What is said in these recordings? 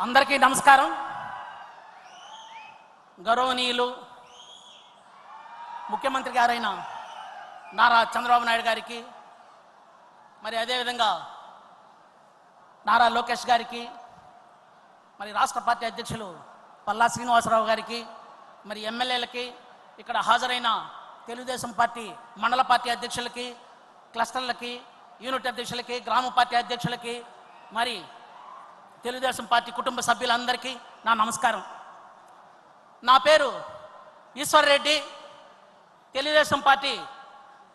అందరికీ నమస్కారం. గౌరవనీయులు ముఖ్యమంత్రి గారైన నారా చంద్రబాబు నాయుడు గారికి, మరి అదేవిధంగా నారా లోకేష్ గారికి, మరి రాష్ట్ర పార్టీ అధ్యక్షులు పల్లా శ్రీనివాసరావు గారికి, మరి ఎమ్మెల్యేలకి, ఇక్కడ హాజరైన తెలుగుదేశం పార్టీ మండల పార్టీ అధ్యక్షులకి, క్లస్టర్లకి, యూనిట్ అధ్యక్షులకి, గ్రామ పార్టీ అధ్యక్షులకి, మరి తెలుగుదేశం పార్టీ కుటుంబ సభ్యులందరికీ నా నమస్కారం. నా పేరు ఈశ్వర్ రెడ్డి, తెలుగుదేశం పార్టీ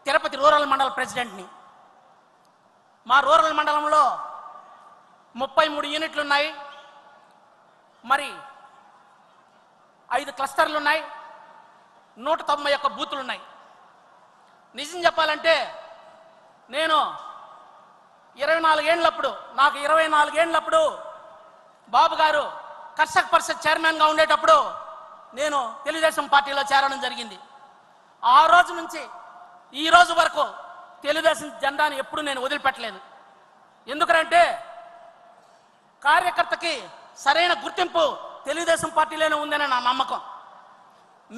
తిరుపతి రూరల్ మండల ప్రెసిడెంట్ని. మా రూరల్ మండలంలో 33 యూనిట్లు ఉన్నాయి, మరి 5 క్లస్టర్లు ఉన్నాయి, 191 బూతులు ఉన్నాయి. నిజం చెప్పాలంటే నేను 24 ఏళ్ళప్పుడు, నాకు 24 ఏళ్ళప్పుడు బాబు గారు కర్షక పరిషత్ చైర్మన్గా ఉండేటప్పుడు నేను తెలుగుదేశం పార్టీలో చేరడం జరిగింది. ఆ రోజు నుంచి ఈ రోజు వరకు తెలుగుదేశం జెండాను ఎప్పుడు నేను వదిలిపెట్టలేదు. ఎందుకంటే కార్యకర్తకి సరైన గుర్తింపు తెలుగుదేశం పార్టీలోనే ఉందని నా నమ్మకం.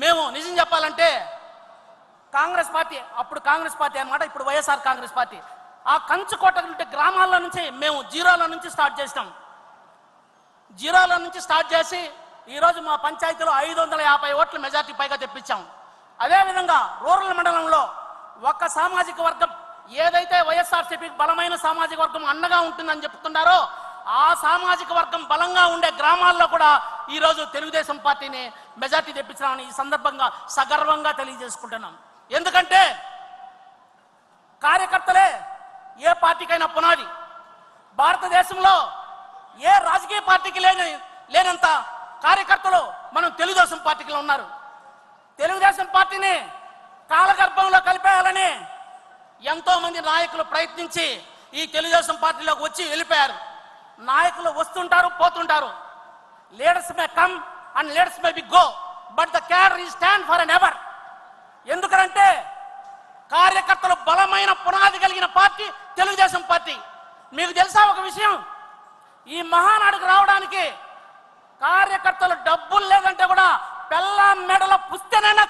మేము నిజం చెప్పాలంటే కాంగ్రెస్ పార్టీ, అప్పుడు కాంగ్రెస్ పార్టీ అన్నమాట, ఇప్పుడు వైఎస్ఆర్ కాంగ్రెస్ పార్టీ, ఆ కంచుకోట గ్రామాల్లో నుంచి మేము జీరోలో నుంచి స్టార్ట్ చేసినాం. జీరోలో నుంచి స్టార్ట్ చేసి ఈరోజు మా పంచాయతీలో 550 ఓట్ల మెజార్టీ పైగా తెప్పించాం. అదేవిధంగా రూరల్ మండలంలో ఒక్క సామాజిక వర్గం ఏదైతే వైఎస్ఆర్సీపీకి బలమైన సామాజిక వర్గం అండగా ఉంటుందని చెప్తున్నారో ఆ సామాజిక వర్గం బలంగా ఉండే గ్రామాల్లో కూడా ఈరోజు తెలుగుదేశం పార్టీని మెజార్టీ తెప్పించడాన్ని ఈ సందర్భంగా సగర్వంగా తెలియజేసుకుంటున్నాం. ఎందుకంటే కార్యకర్తలే ఏ పార్టీకైనా పునాది. భారతదేశంలో ఏ రాజకీయ పార్టీకి లేనంత కార్యకర్తలు మనం తెలుగుదేశం పార్టీలో ఉన్నారు. తెలుగుదేశం పార్టీని కాలగర్భంలో కలిపేయాలని ఎంతో మంది నాయకులు ప్రయత్నించి ఈ తెలుగుదేశం పార్టీలోకి వచ్చి వెళ్ళిపోయారు. నాయకులు వస్తుంటారు, పోతుంటారు. Leaders may come and leaders may be go, but the cadre is stand for an ever. ఎందుకంటే కార్యకర్తలు బలమైన పునాది కలిగిన పార్టీ తెలుగుదేశం పార్టీ. మీకు తెలుసా ఒక విషయం, ఈ మహానాడుకు రావడానికి కార్యకర్తలు డబ్బులు లేదంటే కూడా పెళ్ళాం మెడలో పుస్తెనైనా